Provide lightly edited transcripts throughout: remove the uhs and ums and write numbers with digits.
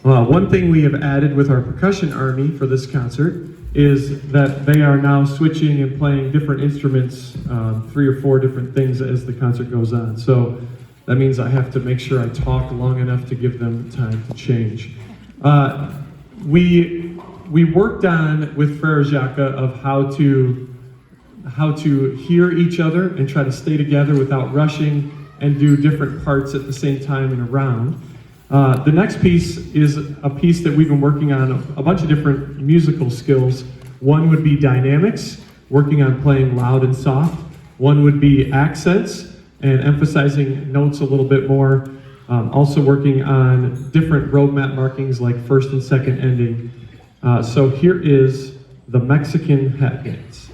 One thing we have added with our percussion army for this concert is that they are now switching and playing different instruments, 3 or 4 different things as the concert goes on. So that means I have to make sure I talk long enough to give them time to change. We worked on with Frere Jacques of how to hear each other and try to stay together without rushing and do different parts at the same time in a round. The next piece is a piece that we've been working on, a bunch of different musical skills. One would be dynamics, working on playing loud and soft. One would be accents and emphasizing notes a little bit more. Also working on different road map markings like first and second ending. So here is the Mexican hat dance.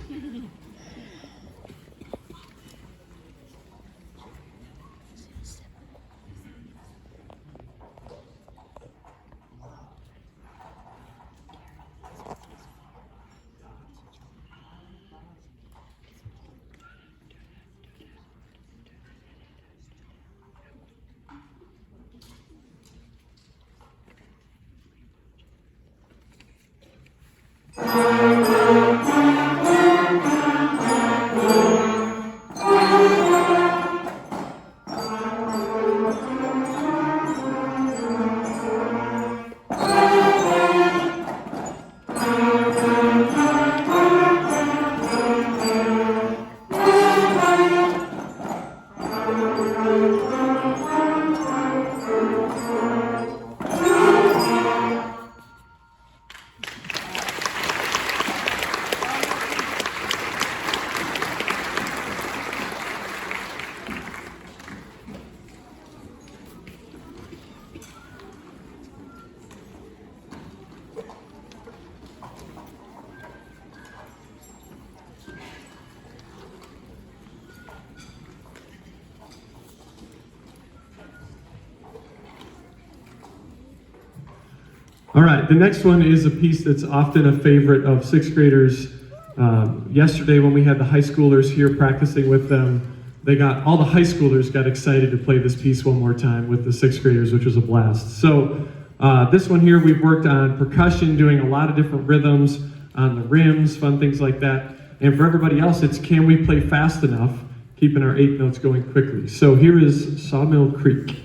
All right, the next one is a piece that's often a favorite of 6th graders. Yesterday when we had the high schoolers here practicing with them, all the high schoolers got excited to play this piece one more time with the 6th graders, which was a blast. So this one here, we've worked on percussion, doing a lot of different rhythms on the rims, fun things like that. And for everybody else, it's can we play fast enough, keeping our 8 notes going quickly. So here is Sawmill Creek.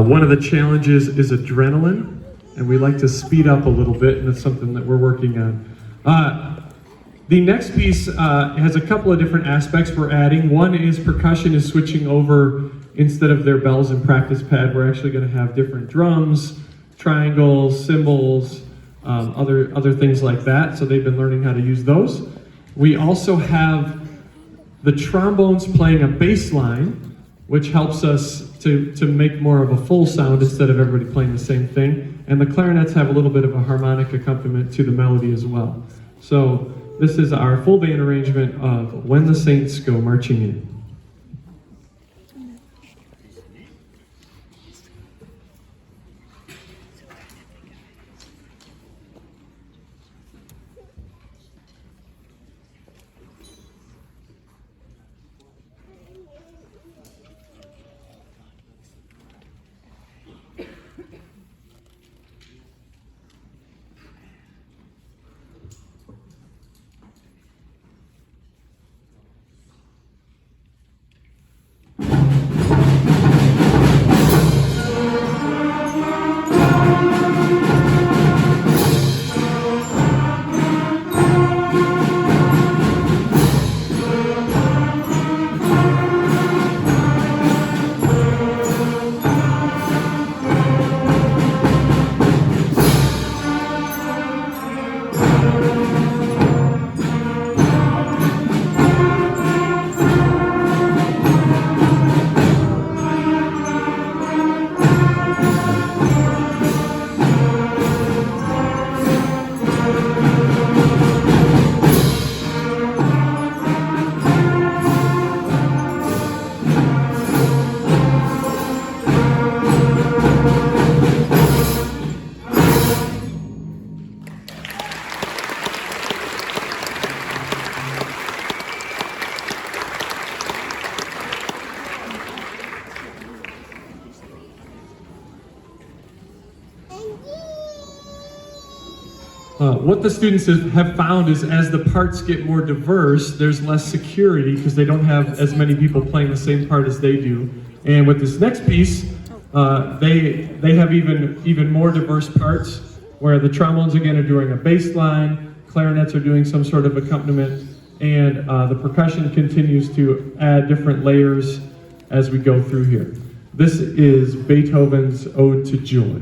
One of the challenges is adrenaline, and we like to speed up a little bit, and it's something that we're working on. The next piece has a couple of different aspects we're adding. One is percussion is switching over. Instead of their bells and practice pad, we're actually going to have different drums, triangles, cymbals, other things like that. So they've been learning how to use those. We also have the trombones playing a bass line, which helps us to make more of a full sound instead of everybody playing the same thing. And the clarinets have a little bit of a harmonic accompaniment to the melody as well. So this is our full band arrangement of When the Saints Go Marching In. What the students have found is as the parts get more diverse, there's less security because they don't have as many people playing the same part as they do. And with this next piece, they have even more diverse parts where the trombones again are doing a bass line, clarinets are doing some sort of accompaniment, and the percussion continues to add different layers as we go through here. This is Beethoven's Ode to Joy.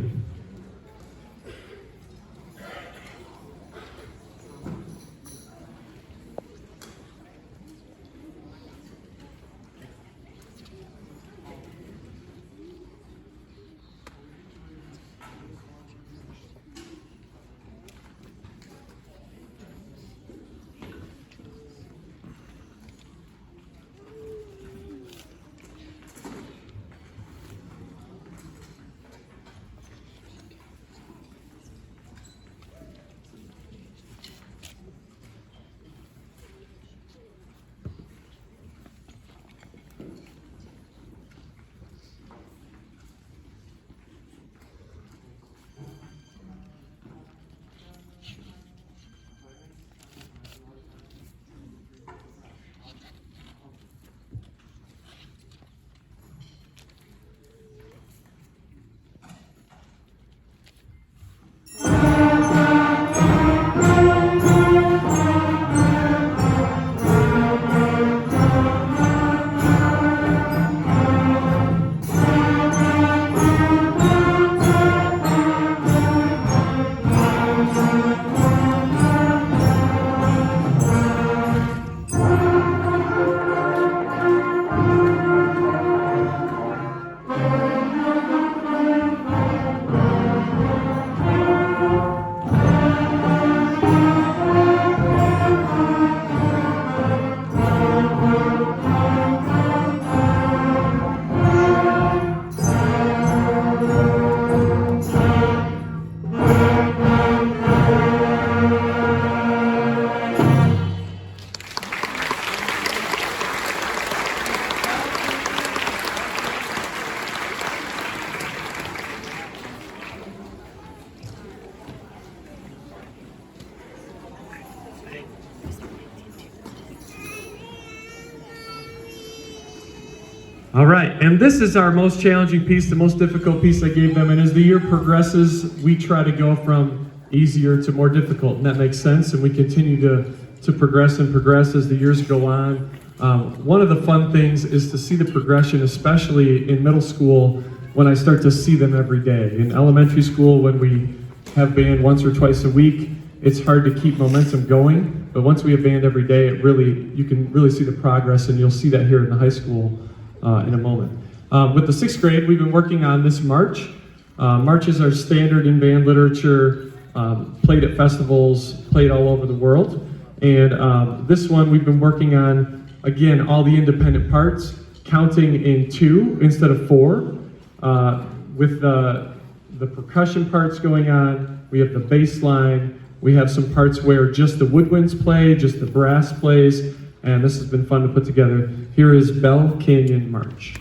All right, and this is our most challenging piece, the most difficult piece I gave them, and as the year progresses, we try to go from easier to more difficult, and that makes sense, and we continue to progress and progress as the years go on. One of the fun things is to see the progression, especially in middle school, when I start to see them every day. In elementary school, when we have band once or twice a week, it's hard to keep momentum going. But once we have band every day, you can really see the progress, and you'll see that here in the high school in a moment. With the 6th grade, we've been working on this march. Marches are standard in band literature, played at festivals, played all over the world. And this one we've been working on, again, all the independent parts, counting in 2 instead of 4, with the percussion parts going on. We have the bass line. We have some parts where just the woodwinds play, just the brass plays, and this has been fun to put together. Here is Bell Canyon March.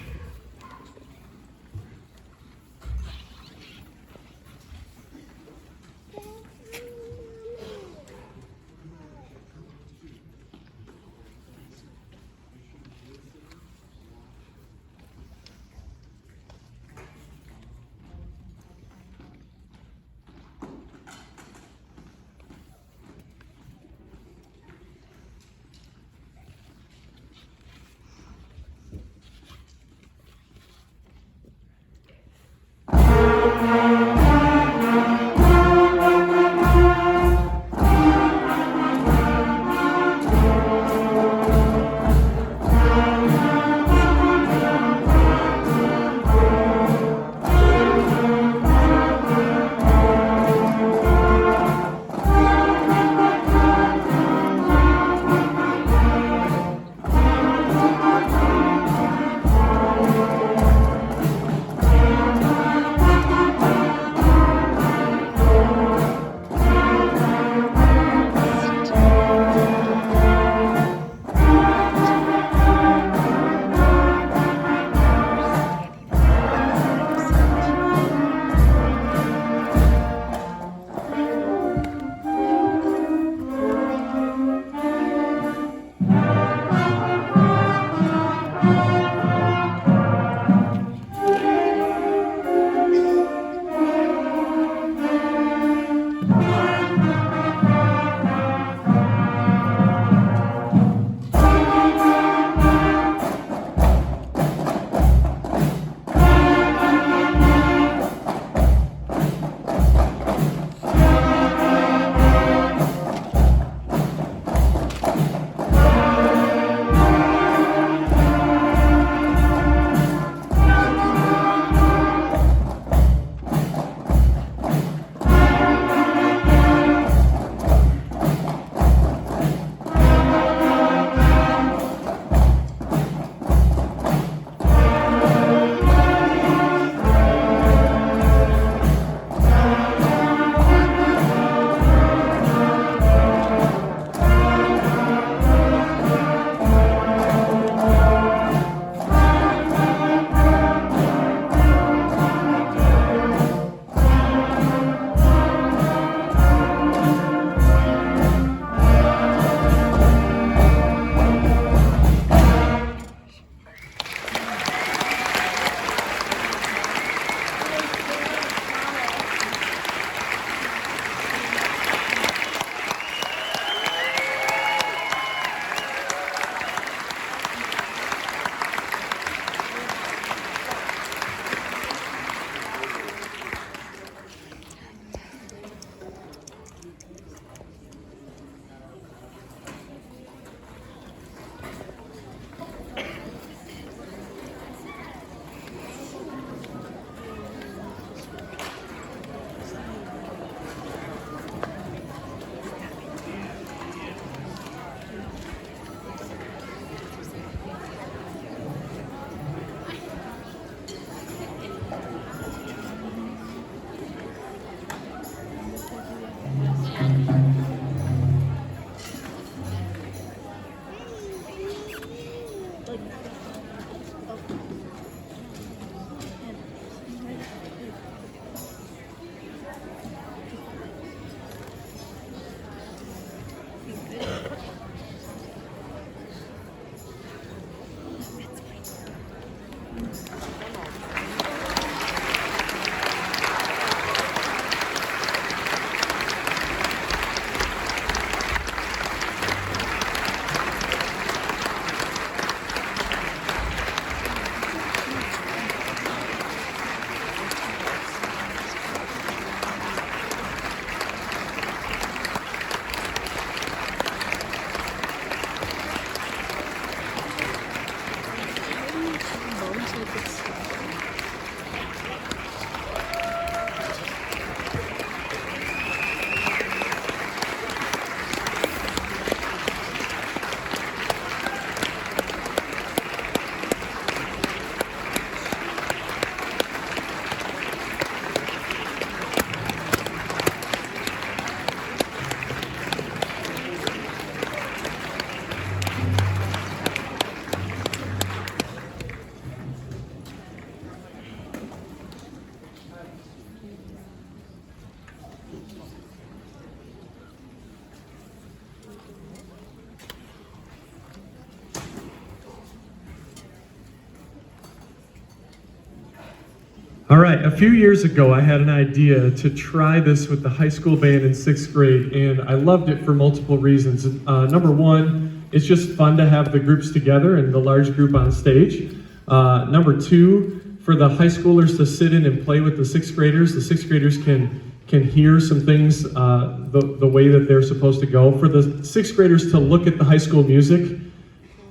All right, a few years ago, I had an idea to try this with the high school band in 6th grade, and I loved it for multiple reasons. Number one, it's just fun to have the groups together and the large group on stage. Number two, for the high schoolers to sit in and play with the 6th graders. The 6th graders can hear some things the way that they're supposed to go. For the 6th graders to look at the high school music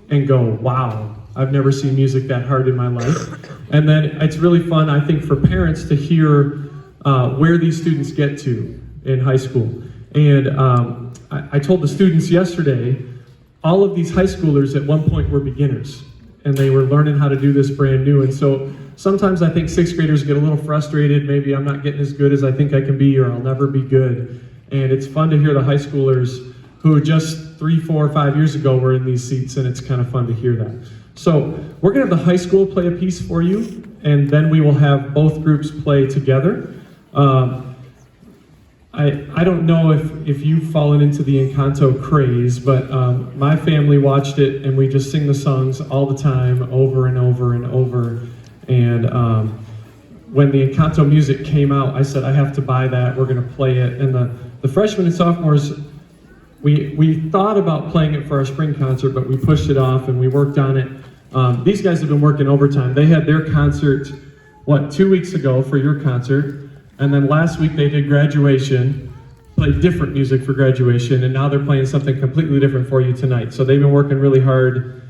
and go, wow, I've never seen music that hard in my life. And then it's really fun, I think, for parents to hear where these students get to in high school. And I told the students yesterday, all of these high schoolers at one point were beginners, and they were learning how to do this brand new. And so sometimes I think 6th graders get a little frustrated, maybe I'm not getting as good as I think I can be, or I'll never be good. And it's fun to hear the high schoolers who just 3, 4, 5 years ago were in these seats, and it's kind of fun to hear that. So we're gonna have the high school play a piece for you, and then we will have both groups play together. I don't know if you've fallen into the Encanto craze, but my family watched it, and we just sing the songs all the time, over and over and over. And when the Encanto music came out, I said, I have to buy that, we're gonna play it. And the freshmen and sophomores, we thought about playing it for our spring concert, but we pushed it off and we worked on it. These guys have been working overtime. They had their concert, 2 weeks ago for your concert, and then last week they did graduation, played different music for graduation, and now they're playing something completely different for you tonight. So they've been working really hard,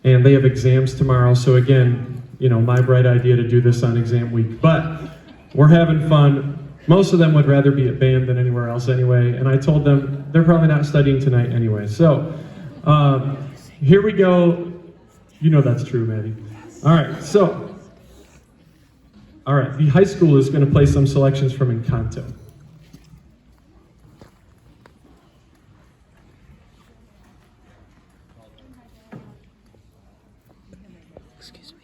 and they have exams tomorrow. So again, you know, my bright idea to do this on exam week. But we're having fun. Most of them would rather be at band than anywhere else anyway, and I told them they're probably not studying tonight anyway. So here we go. You know that's true, Maddie. All right, the high school is going to play some selections from Encanto. Excuse me.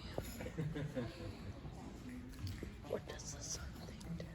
What does the sun thing do?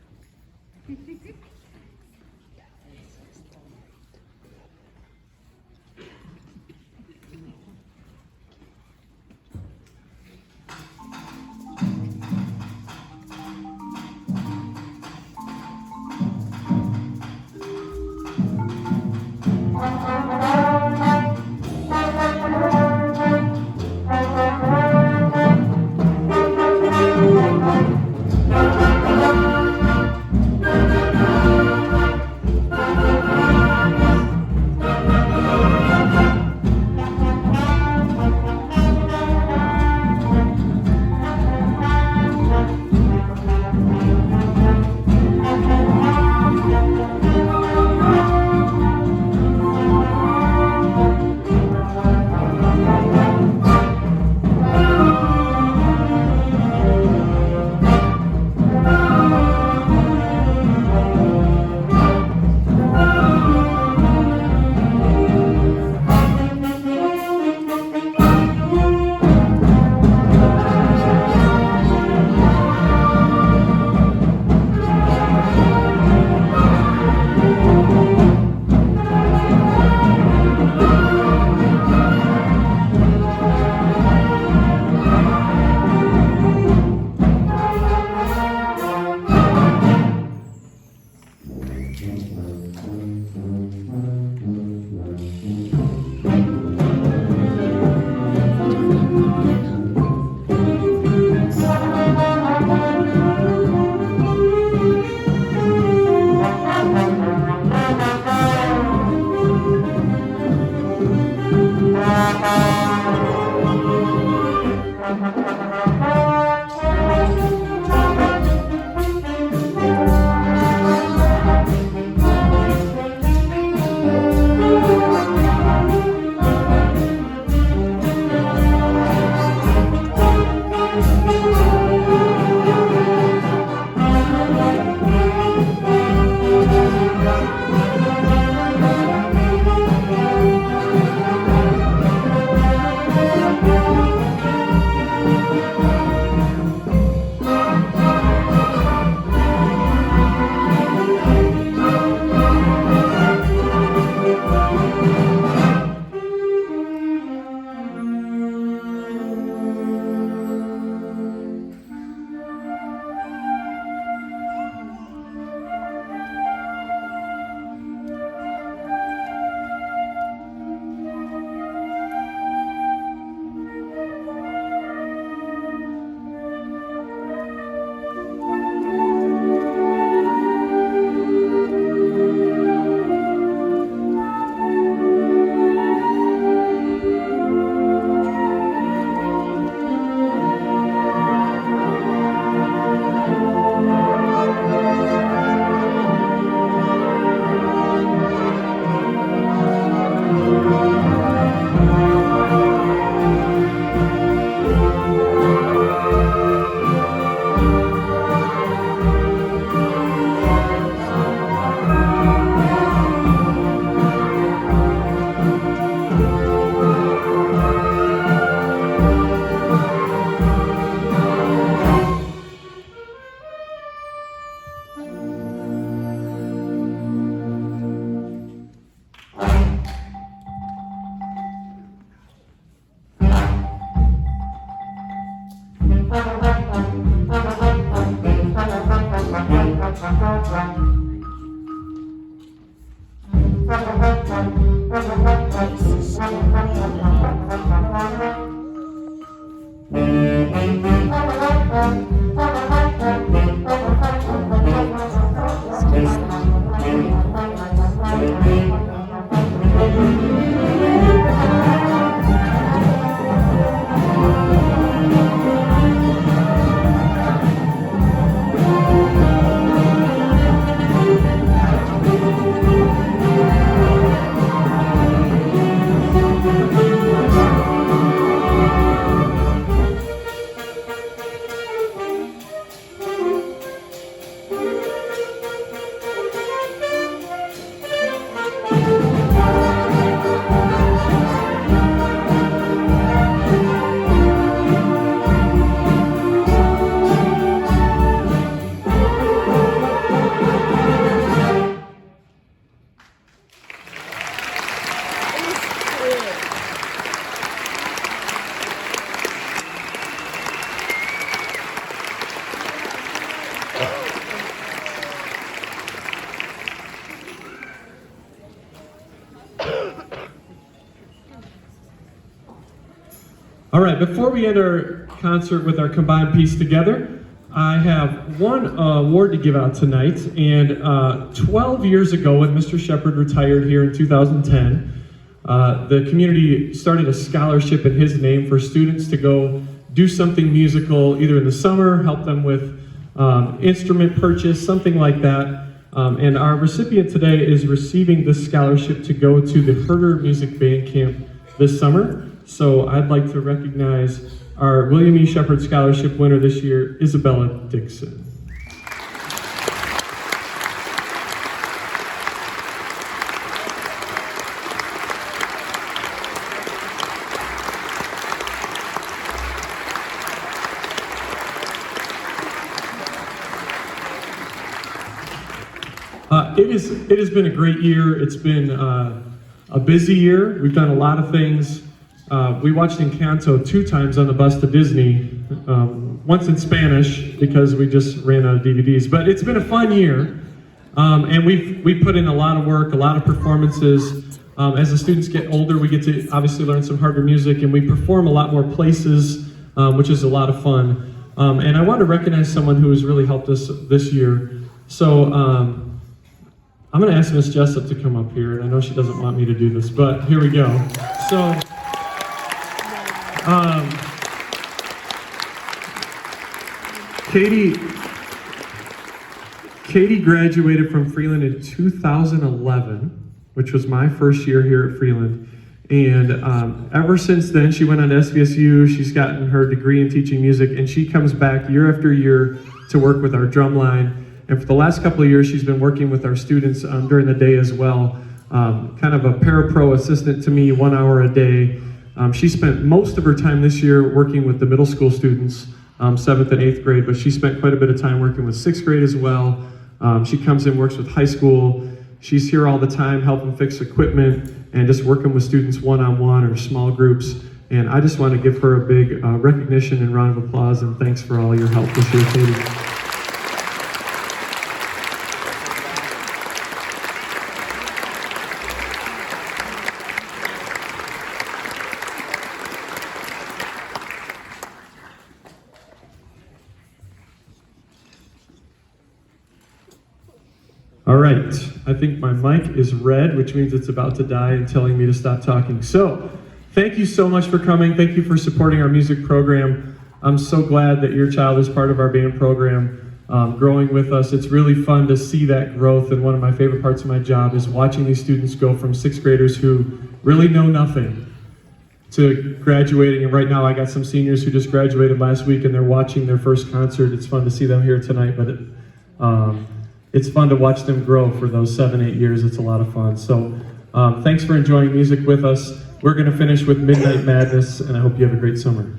All right, before we end our concert with our combined piece together, I have one award to give out tonight. And 12 years ago, when Mr. Shepard retired here in 2010, the community started a scholarship in his name for students to go do something musical, either in the summer, help them with instrument purchase, something like that. And our recipient today is receiving this scholarship to go to the Herder Music Band Camp this summer. So I'd like to recognize our William E. Shepard Scholarship winner this year, Isabella Dixon. It has been a great year. It's been a busy year. We've done a lot of things. We watched Encanto 2 times on the bus to Disney, once in Spanish because we just ran out of DVDs. But it's been a fun year, and we've put in a lot of work, a lot of performances. As the students get older, we get to obviously learn some harder music, and we perform a lot more places, which is a lot of fun. And I want to recognize someone who has really helped us this year. So I'm going to ask Miss Jessup to come up here, and I know she doesn't want me to do this, but here we go. So. Katie graduated from Freeland in 2011, which was my first year here at Freeland. And ever since then, she went on to SVSU. She's gotten her degree in teaching music, and she comes back year after year to work with our drum line. And for the last couple of years, she's been working with our students during the day as well. Kind of a parapro assistant to me, 1 hour a day. She spent most of her time this year working with the middle school students, 7th and 8th grade, but she spent quite a bit of time working with 6th grade as well. She comes in, works with high school. She's here all the time helping fix equipment and just working with students one-on-one or small groups. And I just want to give her a big recognition and round of applause and thanks for all your help this year, Katie. All right, I think my mic is red, which means it's about to die and telling me to stop talking. So, thank you so much for coming. Thank you for supporting our music program. I'm so glad that your child is part of our band program, growing with us. It's really fun to see that growth, and one of my favorite parts of my job is watching these students go from 6th graders who really know nothing to graduating. And right now I got some seniors who just graduated last week and they're watching their first concert. It's fun to see them here tonight, but it's fun to watch them grow for those 7-8 years. It's a lot of fun. So thanks for enjoying music with us. We're going to finish with Midnight Madness, and I hope you have a great summer.